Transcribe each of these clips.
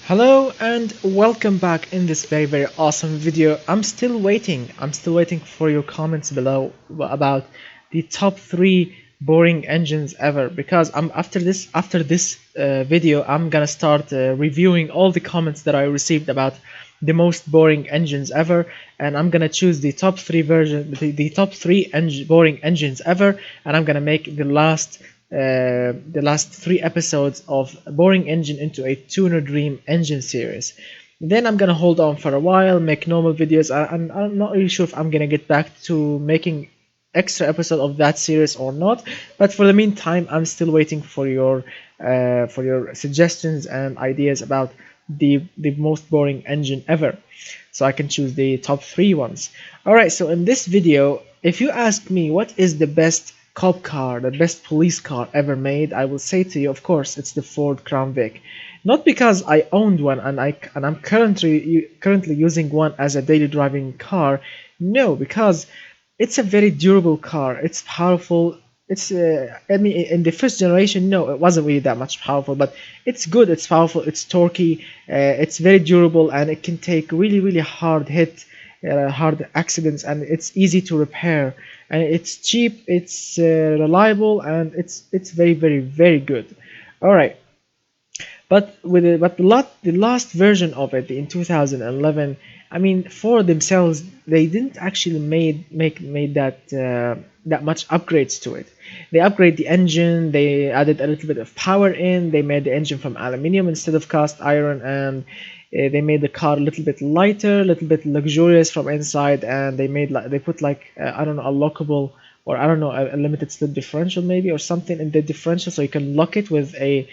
Hello and welcome back in this very awesome video. I'm still waiting for your comments below about the top 3 boring engines ever, because after this video I'm gonna start reviewing all the comments that I received about the most boring engines ever, and I'm gonna choose the top 3 the top 3 boring engines ever, and I'm gonna make the last 3 episodes of Boring Engine into a Tuner Dream engine series. Then I'm gonna hold on for a while, make normal videos. I'm not really sure if I'm gonna get back to making extra episode of that series or not, but for the meantime I'm still waiting for your suggestions and ideas about the most boring engine ever, so I can choose the top 3 ones. Alright, so in this video, if you ask me what is the best cop car, the best police car ever made, I will say to you, of course, it's the Ford Crown Vic. Not because I owned one and I'm currently using one as a daily driving car. No, because it's a very durable car. It's powerful. I mean, in the first generation, no, it wasn't really that much powerful, but it's good. It's powerful. It's torquey. It's very durable, and it can take really hard accidents, and it's easy to repair, and it's cheap. It's reliable, and it's very good. All right. But the last version of it in 2011, I mean, for themselves, they didn't actually made that much upgrades to it. They upgrade the engine, they added a little bit of power in, they made the engine from aluminium instead of cast iron, and they made the car a little bit lighter, a little bit luxurious from inside, and they put like I don't know, a lockable, or I don't know, a limited slip differential maybe, or something in the differential, so you can lock it with a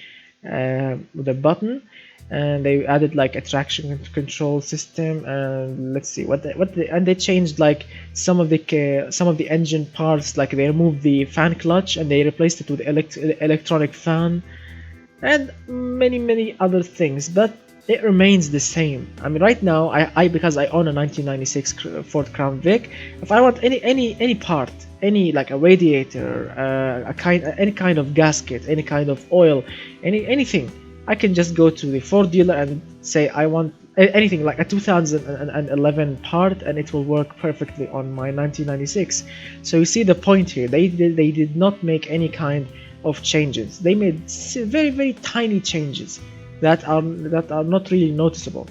button. And they added like a traction control system, and let's see and they changed like some of the engine parts, like they removed the fan clutch and they replaced it with electronic fan, and many other things, but it remains the same. I mean, right now, because I own a 1996 Ford Crown Vic, if I want any part, any like a radiator, any kind of gasket, any kind of oil, anything, I can just go to the Ford dealer and say I want anything like a 2011 part, and it will work perfectly on my 1996. So you see the point here. They did not make any kind of changes. They made very tiny changes that are not really noticeable.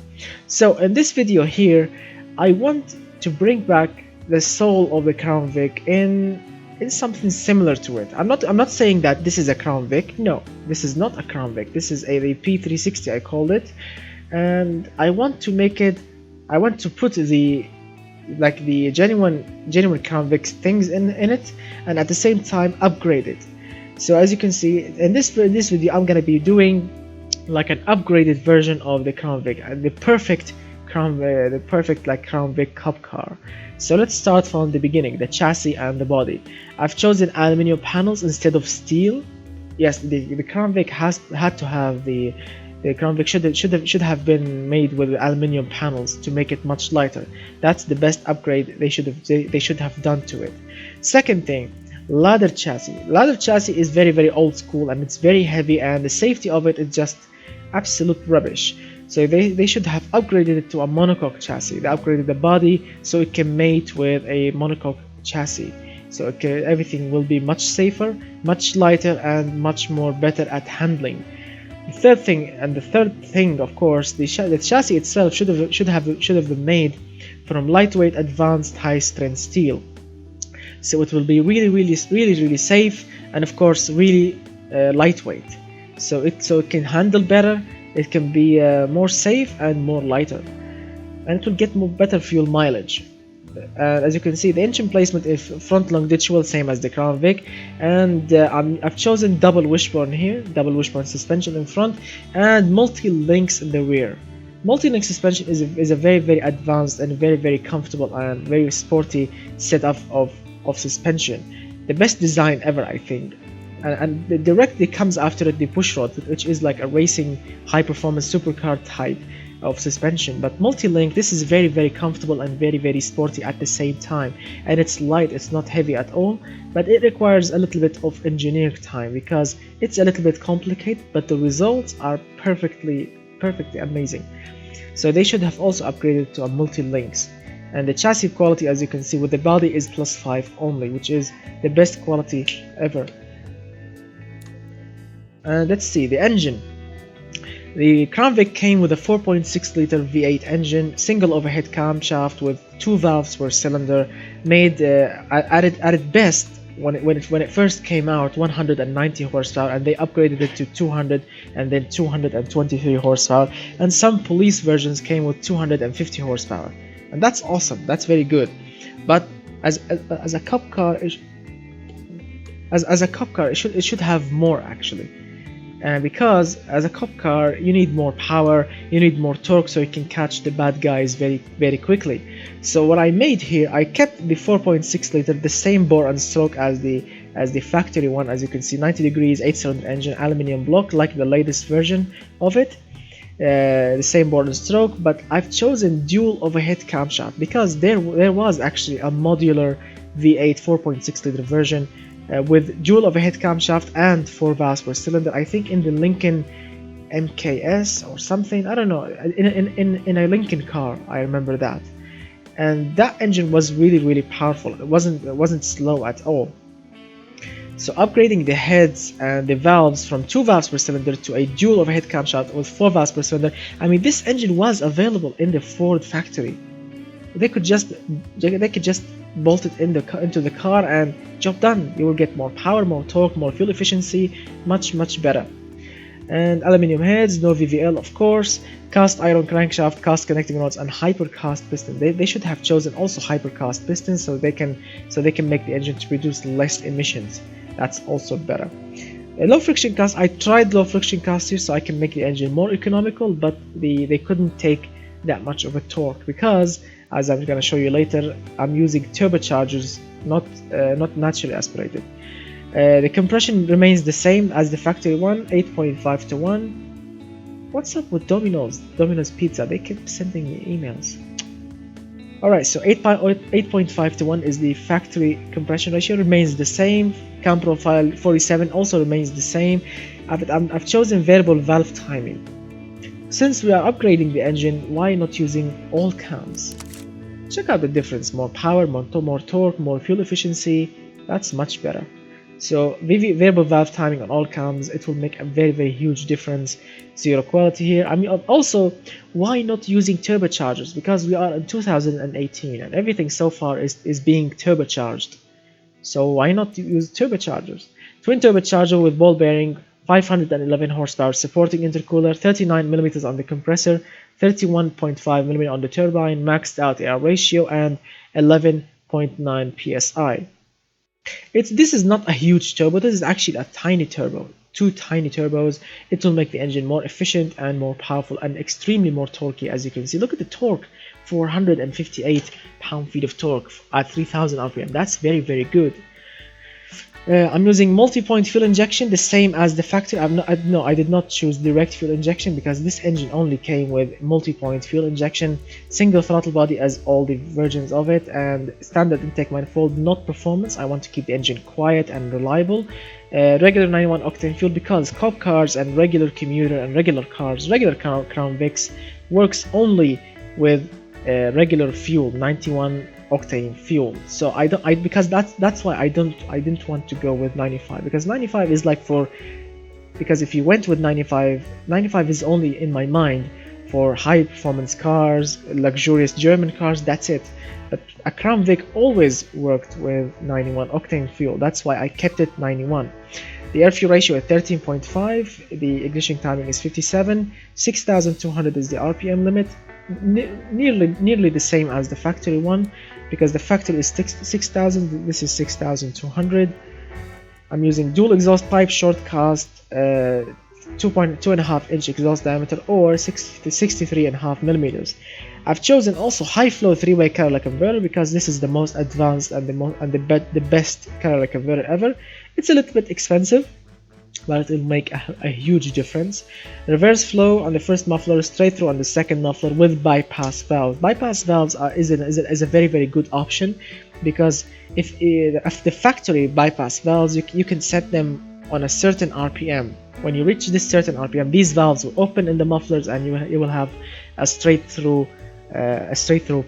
So in this video here, I want to bring back the soul of the Crown Vic in something similar to it. I'm not saying that this is a Crown Vic. No, this is not a Crown Vic. This is a P360, I called it, and I want to put the genuine Crown Vic things in it, and at the same time upgrade it. So as you can see in this video, I'm gonna be doing like an upgraded version of the Crown Vic, the perfect Crown Vic cop car. So let's start from the beginning, the chassis and the body. I've chosen aluminium panels instead of steel. Yes, the Crown Vic had to have the Crown Vic should have been made with aluminium panels to make it much lighter. That's the best upgrade they should have done to it. Second thing, ladder chassis. Ladder chassis is very old school, and it's very heavy, and the safety of it is just absolute rubbish. So they should have upgraded it to a monocoque chassis. They upgraded the body so it can mate with a monocoque chassis. So everything will be much safer, much lighter, and much more better at handling. The third thing, of course, the chassis itself should have been made from lightweight, advanced, high-strength steel. So it will be really safe, and of course really lightweight. So it can handle better. It can be more safe and more lighter, and it will get better fuel mileage. As you can see, the engine placement is front longitudinal, same as the Crown Vic, and I've chosen double wishbone here, double wishbone suspension in front, and multi-links in the rear. Multi-link suspension is a very advanced and very comfortable and very sporty setup of suspension. The best design ever, I think. And directly comes after it the pushrod, which is like a racing high-performance supercar type of suspension. But multi-link, this is very comfortable and very sporty at the same time, and it's light, it's not heavy at all, but it requires a little bit of engineering time because it's a little bit complicated, but the results are perfectly perfectly amazing. So they should have also upgraded to a multi-links. And the chassis quality, as you can see, with the body is +5 only, which is the best quality ever. And let's see the engine. The Crown Vic came with a 4.6 liter V8 engine, single overhead camshaft with 2 valves per cylinder, made at best when it first came out 190 horsepower, and they upgraded it to 200 and then 223 horsepower, and some police versions came with 250 horsepower, and that's awesome. That's very good. But as a cup car, as a cup car, it should have more actually. Because as a cop car you need more power, you need more torque, so you can catch the bad guys very quickly. So what I made here, I kept the 4.6 liter, the same bore and stroke as the factory one. As you can see, 90 degrees, 8-cylinder engine, aluminium block like the latest version of it, the same bore and stroke. But I've chosen dual overhead camshaft because there was actually a modular V8 4.6 liter version with dual overhead camshaft and 4 valves per cylinder. I think in the Lincoln MKS or something, I don't know, in a Lincoln car, I remember that. And that engine was really powerful. It wasn't slow at all. So upgrading the heads and the valves from 2 valves per cylinder to a dual overhead camshaft with 4 valves per cylinder. I mean, this engine was available in the Ford factory. They could just bolt it into the car and job done. You will get more power, more torque, more fuel efficiency, much better. And aluminium heads, no VVL of course, cast iron crankshaft, cast connecting rods, and hyper cast piston. They should have chosen also hyper cast pistons so they can make the engine to produce less emissions. That's also better. A low friction cast, I tried low friction cast here so I can make the engine more economical, but they couldn't take that much of a torque because, as I'm going to show you later, I'm using turbochargers, not naturally aspirated. The compression remains the same as the factory one, 8.5 to 1. What's up with Domino's Pizza? They keep sending me emails. Alright, so 8.5 to 1 is the factory compression ratio, remains the same. Cam profile 47 also remains the same. I've chosen variable valve timing. Since we are upgrading the engine, why not using all cams? Check out the difference, more power, more torque, more fuel efficiency. That's much better. So variable valve timing on all cams, it will make a very huge difference. Zero quality here. I mean, also, why not using turbochargers? Because we are in 2018 and everything so far is being turbocharged. So why not use turbochargers? Twin turbocharger with ball bearing, 511 horsepower supporting intercooler, 39 mm on the compressor, 31.5 mm on the turbine, maxed out air ratio, and 11.9 psi. This is not a huge turbo, this is actually a tiny turbo. 2 tiny turbos. It will make the engine more efficient and more powerful and extremely more torquey. As you can see, look at the torque, 458 pound-feet of torque at 3000 rpm. That's very good. I'm using multi-point fuel injection, the same as the factory. I did not choose direct fuel injection because this engine only came with multi-point fuel injection, single throttle body as all the versions of it, and standard intake manifold, not performance. I want to keep the engine quiet and reliable. Regular 91 octane fuel because cop cars and regular commuter and regular cars, regular Crown Vics works only with regular fuel, 91 octane fuel. So because that's why I didn't want to go with 95, because 95 is like because if you went with 95 is only in my mind for high performance cars, luxurious German cars, that's it. But a Crown Vic always worked with 91 octane fuel. That's why I kept it 91. The air fuel ratio at 13.5, the ignition timing is 57, 6200 is the RPM limit, nearly the same as the factory one, because the factory is 6000, this is 6200. I'm using dual exhaust pipe, short cast, 2.5 inch exhaust diameter or 63.5 millimeters. I've chosen also high flow 3-way catalytic converter because this is the most advanced and the best catalytic converter ever. It's a little bit expensive, but it will make a huge difference. Reverse flow on the first muffler, straight through on the second muffler with bypass valve. Bypass valves is a very good option, because if the factory bypass valves, you can set them on a certain RPM. When you reach this certain RPM, these valves will open in the mufflers, and you will have a straight through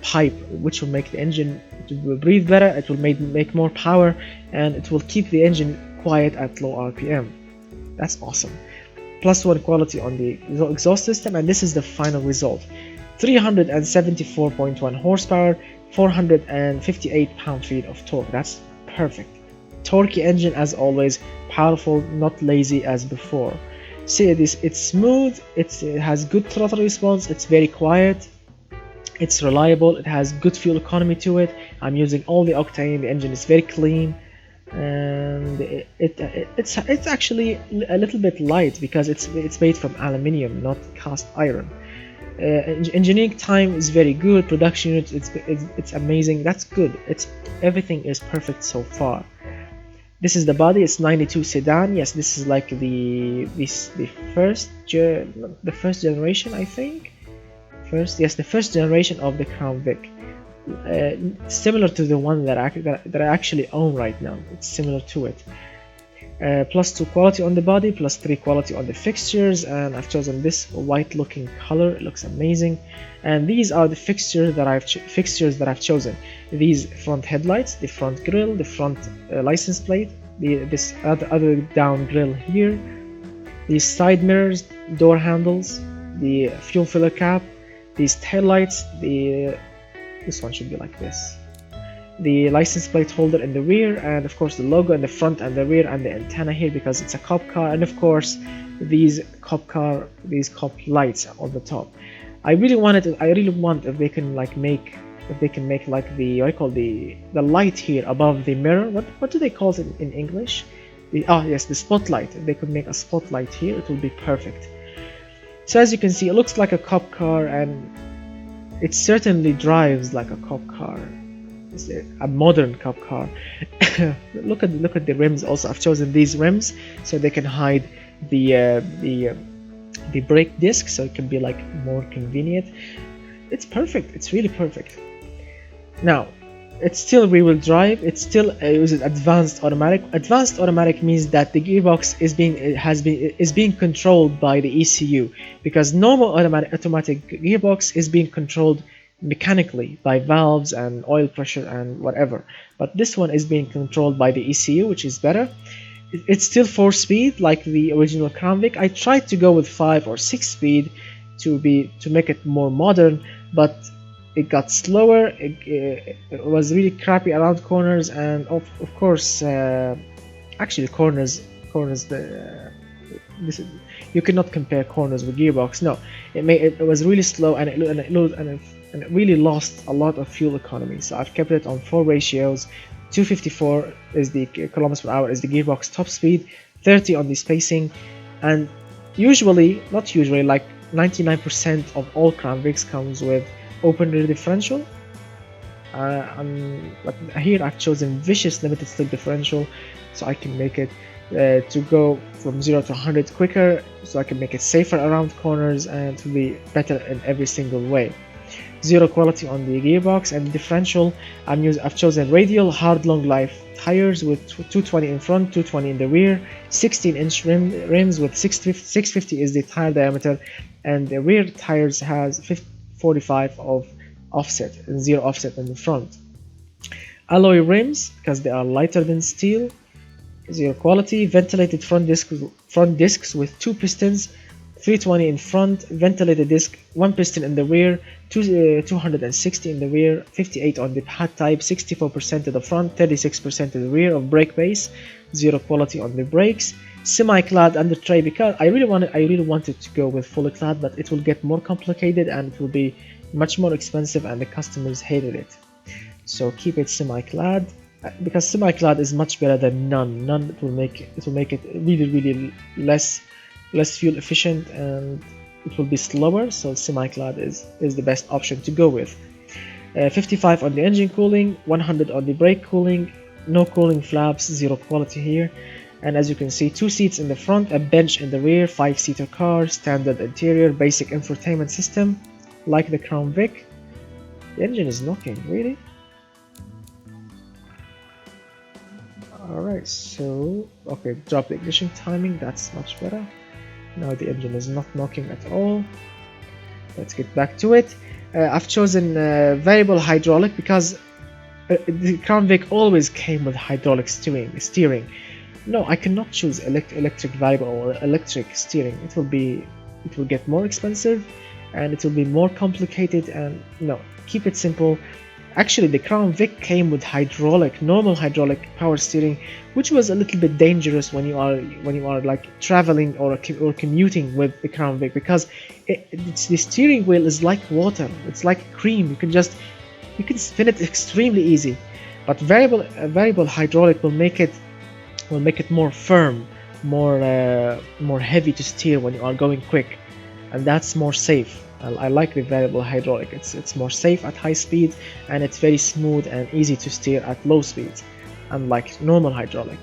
pipe, which will make the engine to breathe better. It will make more power, and it will keep the engine quiet at low RPM. That's awesome. +1 quality on the exhaust system, and this is the final result. 374.1 horsepower, 458 pound-feet of torque. That's perfect. Torquey engine as always, powerful, not lazy as before. See this, it's smooth, it has good throttle response, it's very quiet, it's reliable, it has good fuel economy to it. I'm using all the octane, the engine is very clean, and it's actually a little bit light because it's made from aluminium, not cast iron. Engineering time is very good, production unit it's amazing. That's good. Everything is perfect so far. This is the body. It's 92 sedan. Yes, this is like the first generation, I think. The first generation of the Crown Vic. Similar to the one that I actually own right now. It's similar to it. +2 quality on the body, +3 quality on the fixtures, and I've chosen this white looking color. It looks amazing. And these are the fixtures that I've chosen. These front headlights, the front grille, the front license plate, this other down grille here, these side mirrors, door handles, the fuel filler cap, these tail lights, this one should be like this, the license plate holder in the rear, and of course the logo in the front and the rear, and the antenna here because it's a cop car, and of course these cop lights on the top. I really want if they can make like the the light here above the mirror. What do they call it in English? The spotlight. If they could make a spotlight here, it will be perfect. So as you can see, it looks like a cop car, and it certainly drives like a cop car. It's a modern cop car. look at the rims. Also, I've chosen these rims so they can hide the brake disc, so it can be like more convenient. It's perfect. It's really perfect. Now, it's still rear-wheel drive. It still uses advanced automatic. Advanced automatic means that the gearbox is being controlled by the ECU, because normal automatic gearbox is being controlled mechanically by valves and oil pressure and whatever. But this one is being controlled by the ECU, which is better. It's still 4-speed like the original Crown Vic. I tried to go with 5 or 6-speed to make it more modern, but it got slower. It was really crappy around corners, and of course, actually corners. You cannot compare corners with gearbox. No, it was really slow, and it really lost a lot of fuel economy. So I've kept it on 4 ratios. 254 is the kilometers per hour is the gearbox top speed, 30 on the spacing, and not usually, like 99% of all Crown Vics comes with open rear differential. But here I've chosen vicious limited slip differential, so I can make it to go from 0 to 100 quicker, so I can make it safer around corners, and to be better in every single way. 0 quality on the gearbox and differential. I've chosen radial hard long life tires with 220 in front, 220 in the rear, 16-inch rims with 650 is the tire diameter, and the rear tires has 45 of offset and 0 offset in the front. Alloy rims because they are lighter than steel. 0 quality. Ventilated front discs with 2 pistons, 320 in front, ventilated disc, 1 piston in the rear, 260 in the rear, 58 on the pad type, 64% to the front, 36% to the rear of brake base. 0 quality on the brakes. Semi-clad under tray, because I really wanted to go with fully clad, but it will get more complicated and it will be much more expensive, and the customers hated it. So keep it semi-clad, because semi-clad is much better than none. It will make it really less fuel efficient, and it will be slower. So semi-clad is the best option to go with. 55 on the engine cooling, 100 on the brake cooling, no cooling flaps, 0 quality here. And as you can see, 2 seats in the front, a bench in the rear, 5-seater car, standard interior, basic infotainment system like the Crown Vic. The engine is knocking, really? Alright, so okay, drop the ignition timing, that's much better. Now the engine is not knocking at all. Let's get back to it. I've chosen variable hydraulic because the Crown Vic always came with hydraulic steering. No, I cannot choose electric variable or electric steering. It will get more expensive and it will be more complicated, and no, keep it simple. Actually, the Crown Vic came with normal hydraulic power steering, which was a little bit dangerous when you are like traveling or commuting with the Crown Vic, because the steering wheel is like water. It's like cream. You can spin it extremely easy. But variable hydraulic will make it more firm, more heavy to steer when you are going quick, and that's more safe. I like the variable hydraulic. It's more safe at high speed, and it's very smooth and easy to steer at low speeds, unlike normal hydraulic.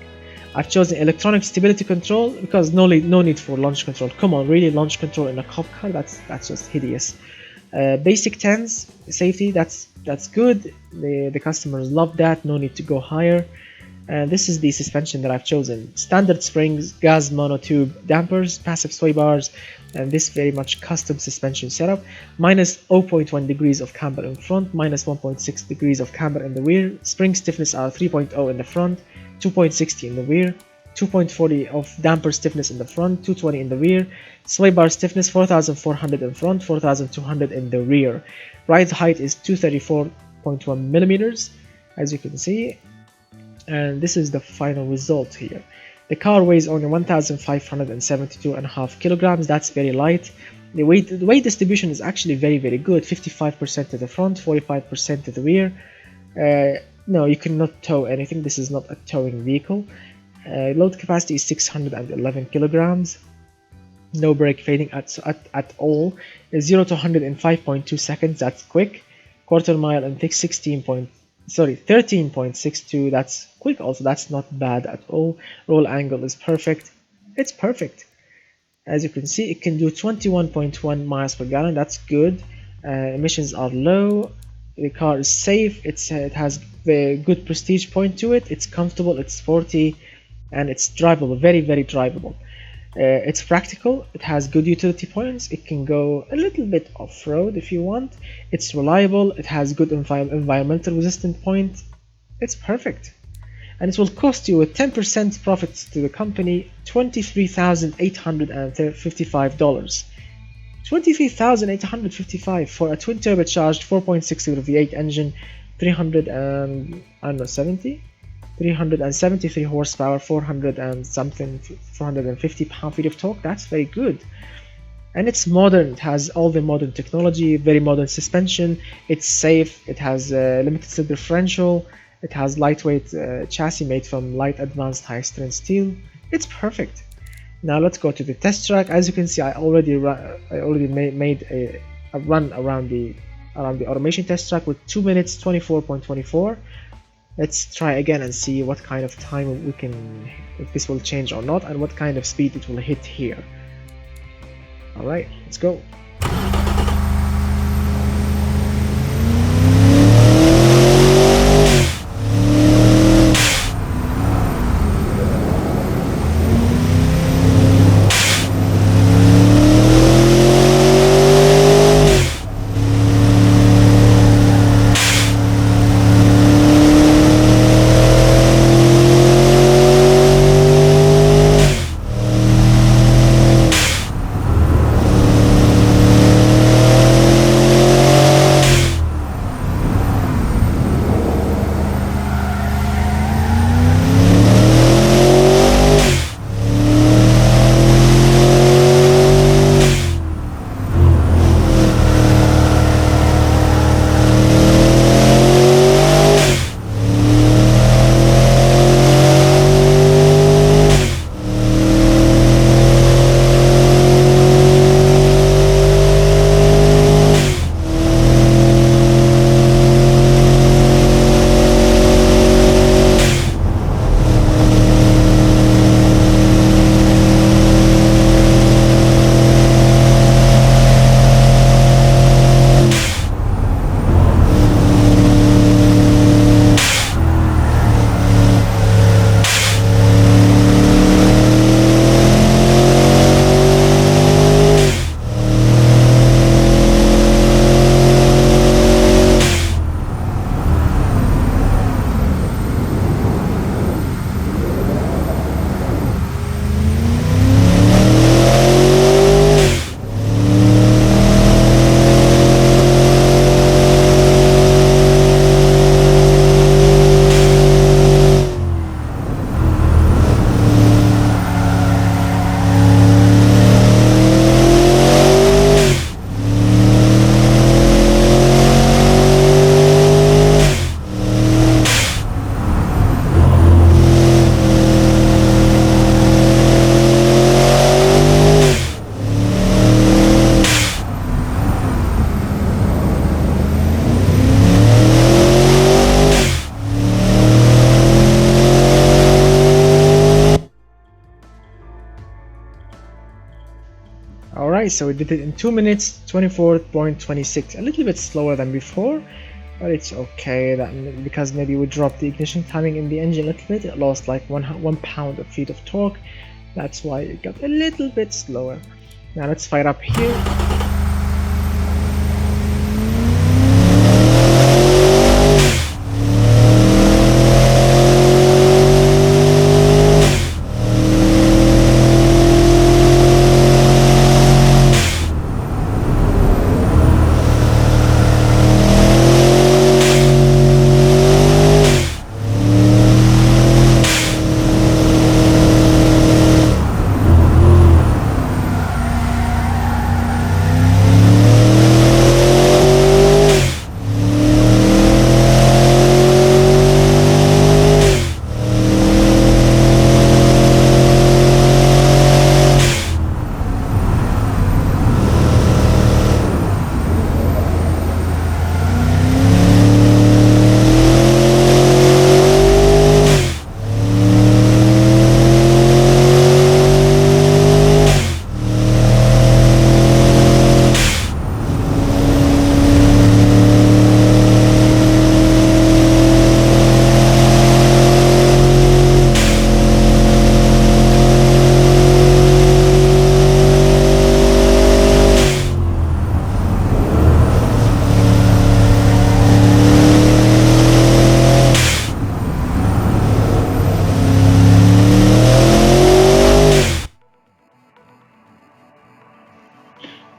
I've chosen electronic stability control because no need for launch control. Come on, really, launch control in a cop car? That's just hideous. Basic 10s safety, that's good. The customers love that. No need to go higher. This is the suspension that I've chosen. Standard springs, gas monotube dampers, passive sway bars, and this very much custom suspension setup. Minus 0.1 degrees of camber in front, minus 1.6 degrees of camber in the rear. Spring stiffness are 3.0 in the front, 2.60 in the rear. 2.40 of damper stiffness in the front, 220 in the rear. Sway bar stiffness 4400 in front, 4200 in the rear. Ride height is 234.1 millimeters, as you can see. And this is the final result here. The car weighs only 1572.5 kilograms. That's very light. The weight distribution is actually very good. 55% to the front, 45% to the rear. No, you cannot tow anything. This is not a towing vehicle. Load capacity is 611 kilograms. No brake fading at all. 0 to 100 in 5.2 seconds. That's quick. Quarter mile in 13.62. That's quick also. That's not bad at all. Roll angle is perfect. It's perfect. As you can see, it can do 21.1 miles per gallon. That's good. Emissions are low. The car is safe. It has a good prestige point to it. It's comfortable. It's sporty, and it's drivable. Very drivable. It's practical. It has good utility points. It can go a little bit off-road if you want. It's reliable. It has good environmental resistant point. It's perfect. And it will cost you a 10% profit to the company, $23,855. $23,855 for a twin turbocharged 4.6 liter V8 engine, 373 horsepower, 450 pound-feet of torque. That's very good. And it's modern. It has all the modern technology, very modern suspension. It's safe. It has a limited slip differential. It has lightweight chassis made from light advanced high strength steel. It's perfect. Now let's go to the test track. As you can see, I already made a run around the automation test track with 2 minutes 24.24. Let's try again and see what kind of time if this will change or not, and what kind of speed it will hit here. Alright, let's go. Alright, so we did it in 2 minutes 24.26, a little bit slower than before, but it's okay, because maybe we dropped the ignition timing in the engine a little bit. It lost like 1 pound of feet of torque. That's why it got a little bit slower. Now let's fire up here.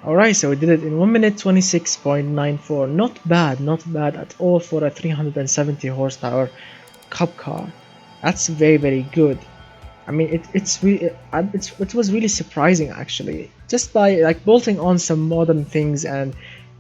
Alright, so we did it in 1 minute 26.94. Not bad at all for a 370 horsepower cup car. That's very good. I mean, it was really surprising actually. Just by like bolting on some modern things and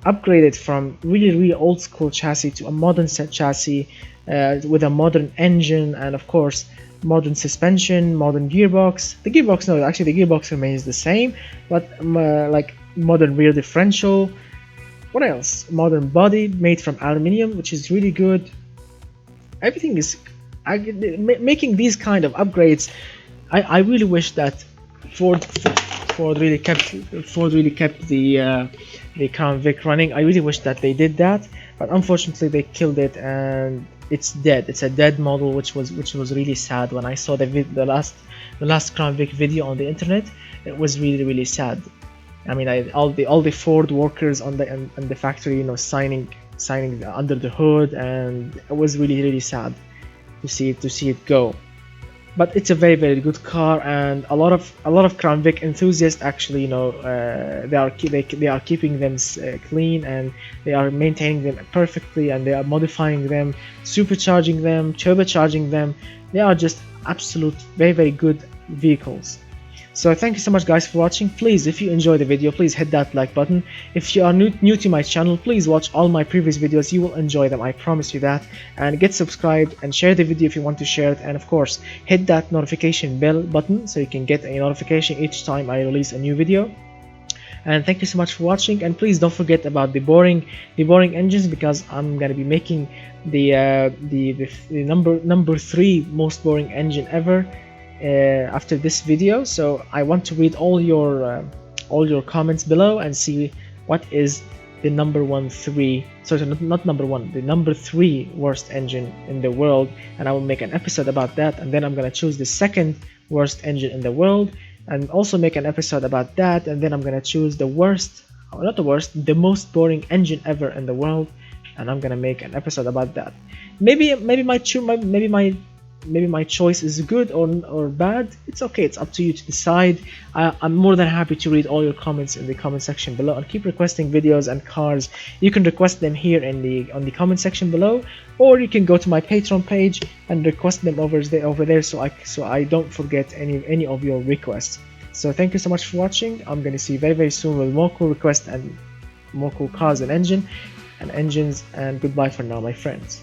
upgraded from really old school chassis to a modern set chassis with a modern engine and of course modern suspension, modern gearbox. The gearbox, no, actually the gearbox remains the same, but like modern rear differential. What else? Modern body made from aluminium, which is really good. Everything is making these kind of upgrades. I really wish that Ford really kept the Crown Vic running. I really wish that they did that, but unfortunately they killed it and it's dead. It's a dead model, which was really sad. When I saw the last Crown Vic video on the internet, it was really sad. I mean, all the Ford workers on the factory, you know, signing under the hood, and it was really sad to see it go. But it's a very good car, and a lot of Crown Vic enthusiasts actually, you know, they are keeping them clean, and they are maintaining them perfectly, and they are modifying them, supercharging them, turbocharging them. They are just absolute very good vehicles. So thank you so much guys for watching. Please, if you enjoyed the video, please hit that like button. If you are new to my channel, please watch all my previous videos. You will enjoy them, I promise you that. And get subscribed and share the video if you want to share it. And of course, hit that notification bell button so you can get a notification each time I release a new video. And thank you so much for watching, and please don't forget about the boring engines, because I'm gonna be making the number 3 most boring engine ever after this video. So I want to read all your comments below and see what is the number 3 worst engine in the world, and I will make an episode about that. And then I'm gonna choose the second worst engine in the world and also make an episode about that. And then I'm gonna choose the most boring engine ever in the world, and I'm gonna make an episode about that. Maybe my choice is good or bad. It's okay, it's up to you to decide. I'm more than happy to read all your comments in the comment section below, and keep requesting videos and cars. You can request them here on the comment section below, or you can go to my Patreon page and request them over there, so I don't forget any of your requests. So thank you so much for watching. I'm gonna see you very soon with more cool requests and more cool cars and engines, and goodbye for now, my friends.